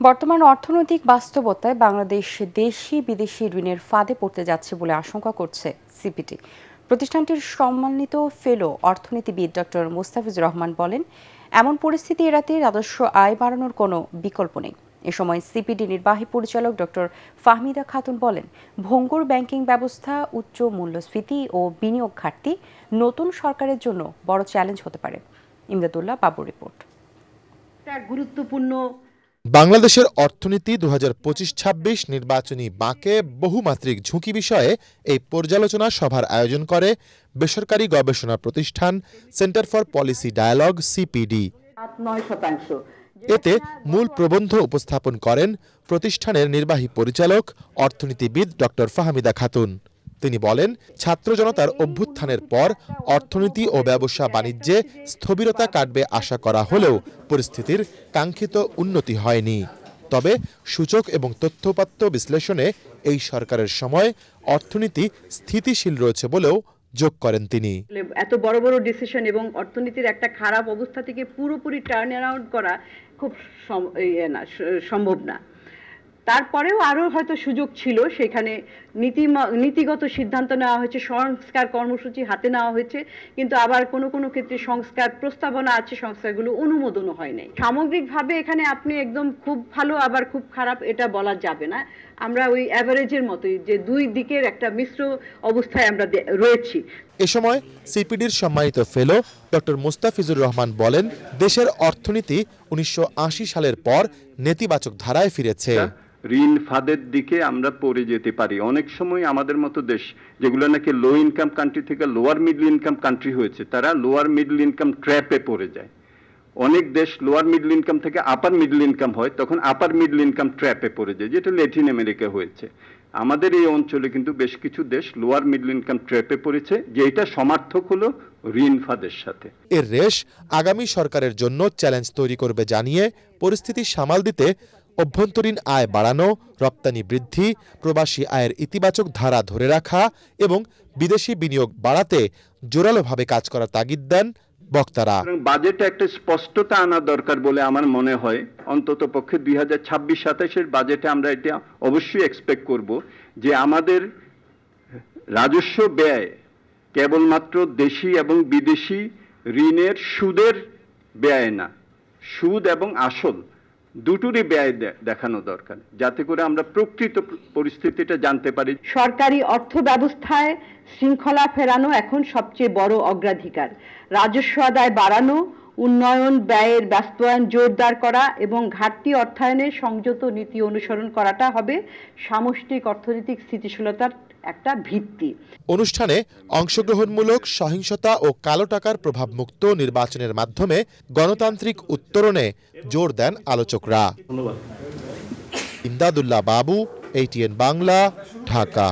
বর্তমান অর্থনৈতিক বাস্তবতায় বাংলাদেশ দেশি বিদেশি ঋণের ফাঁদে পড়তে যাচ্ছে বলে আশঙ্কা করছে সিপিডি। প্রতিষ্ঠানটির সম্মানিত ফেলো অর্থনীতিবিদ ডক্টর মোস্তাফিজুর রহমান বলেন, এমন পরিস্থিতি এড়াতে রাজস্ব আয় বাড়ানোর কোনো বিকল্প নেই। এ সময় সিপিডি নির্বাহী পরিচালক ডক্টর ফাহমিদা খাতুন বলেন, ভঙ্গুর ব্যাংকিং ব্যবস্থা, উচ্চ মূল্যস্ফীতি ও বিনিয়োগ ঘাটতি নতুন সরকারের জন্য বড় চ্যালেঞ্জ হতে পারে। ইমদাদুল্লাহ বাবুর রিপোর্ট। গুরুত্বপূর্ণ বাংলাদেশের অর্থনীতি 2025-26 নির্বাচনী বাঁকে বহুমাত্রিক ঝুঁকি বিষয়ে এই পর্যালোচনা সভার আয়োজন করে বেসরকারি গবেষণা প্রতিষ্ঠান centre for policy dialogue CPD. এতে মূল প্রবন্ধ উপস্থাপন করেন প্রতিষ্ঠানের নির্বাহী পরিচালক অর্থনীতিবিদ ডক্টর ফাহমিদা খাতুন। তিনি বলেন, ছাত্র জনতার অভ্যুত্থানের পর অর্থনীতি ও ব্যবসা বাণিজ্যে স্থবিরতা কাটবে আশা করা হলেও পরিস্থিতির কাঙ্ক্ষিত উন্নতি হয়নি। তবে সূচক এবং তথ্যপাত্র বিশ্লেষণে এই সরকারের সময় অর্থনীতি স্থিতিশীল রয়েছে বলেও যোগ করেন তিনি। এত বড় বড় ডিসিশন এবং অর্থনীতির একটা খারাপ অবস্থা থেকে পুরোপুরি টার্ন অ্যারাউন্ড করা খুব সম্ভব না। তারপরেও আরও হয়তো সুযোগ ছিল, সেখানে নীতিগত সিদ্ধান্ত নেওয়া হয়েছে, সংস্কার কর্মসূচি হাতে নেওয়া হয়েছে, কিন্তু আবার কোনো কোনো ক্ষেত্রে সংস্কার প্রস্তাবনা আছে, সংস্কারগুলো অনুমোদনও হয় নাই। সামগ্রিকভাবে এখানে আপনি একদম খুব ভালো আবার খুব খারাপ এটা বলা যাবে না। আমরা ওই অ্যাভারেজের মতোই, যে দুই দিকের একটা মিশ্র অবস্থায় আমরা রয়েছি। এ সময় সিপিডির সম্মানিত ফেলো ডক্টর মোস্তাফিজুর রহমান বলেন, দেশের অর্থনীতি 1980 সালের পর নেতিবাচক ধারায় ফিরেছে। ঋণ ফাঁদের দিকে আমরা পড়ে যেতে পারি। অনেক সময় আমাদের মতো দেশ যেগুলো নাকি লো ইনকাম কান্ট্রি থেকে লোয়ার মিডল ইনকাম কান্ট্রি হয়েছে, তারা লোয়ার মিডল ইনকাম ট্র্যাপে পড়ে যায়। অনেক দেশ লোয়ার মিডল ইনকাম থেকে আপার মিডল ইনকাম হয়, তখন আপার মিডল ইনকাম ট্র্যাপে পড়ে যায়, যেটা ল্যাটিন আমেরিকা হয়েছে। আমাদের এই অঞ্চলে কিন্তু বেশ কিছু দেশ লোয়ার মিডল ইনকাম ট্র্যাপে পড়েছে, যেটা সমার্থক হলো ঋণ ফাঁদের সাথে। এর রেশ আগামী সরকারের জন্য চ্যালেঞ্জ তৈরি করবে জানিয়ে পরিস্থিতি সামাল দিতে অভ্যন্তরীণ আয় বাড়ানো, রপ্তানি বৃদ্ধি, প্রবাসী আয়ের ইতিবাচক ধারা ধরে রাখা এবং বিদেশি বিনিয়োগ বাড়াতে জোরালোভাবে কাজ করার তাগিদ দেন বক্তারা। বাজেটে একটা স্পষ্টতা আনা দরকার বলে আমার মনে হয়। অন্তত পক্ষে 2026-27-এর বাজেটে আমরা এটা অবশ্যই এক্সপেক্ট করব যে আমাদের রাজস্ব ব্যয় কেবলমাত্র দেশি এবং বিদেশি ঋণের সুদের ব্যয় না, সুদ এবং আসল দুটোরই ব্যয় দেখানো দরকার, যাতে করে আমরা প্রকৃত পরিস্থিতিটা জানতে পারি। সরকারি অর্থ ব্যবস্থায় শৃঙ্খলা ফেরানো এখন সবচেয়ে বড় অগ্রাধিকার। রাজস্ব আদায় বাড়ানো, উন্নয়ন ব্যয়ের বাস্তবায়ন জোরদার করা এবং ঘাটতি অর্থায়নের সংযত নীতি অনুসরণ করাটা হবে সামষ্টিক অর্থনৈতিক স্থিতিশীলতার একটা ভিত্তি। অনুষ্ঠানে অংশগ্রহণমূলক সহিংসতা ও কালো টাকার প্রভাবমুক্ত নির্বাচনের মাধ্যমে গণতান্ত্রিক উত্তরণে জোর দেন আলোচকরা। ইমদাদুল্লাহ বাবু, ATN বাংলা, ঢাকা।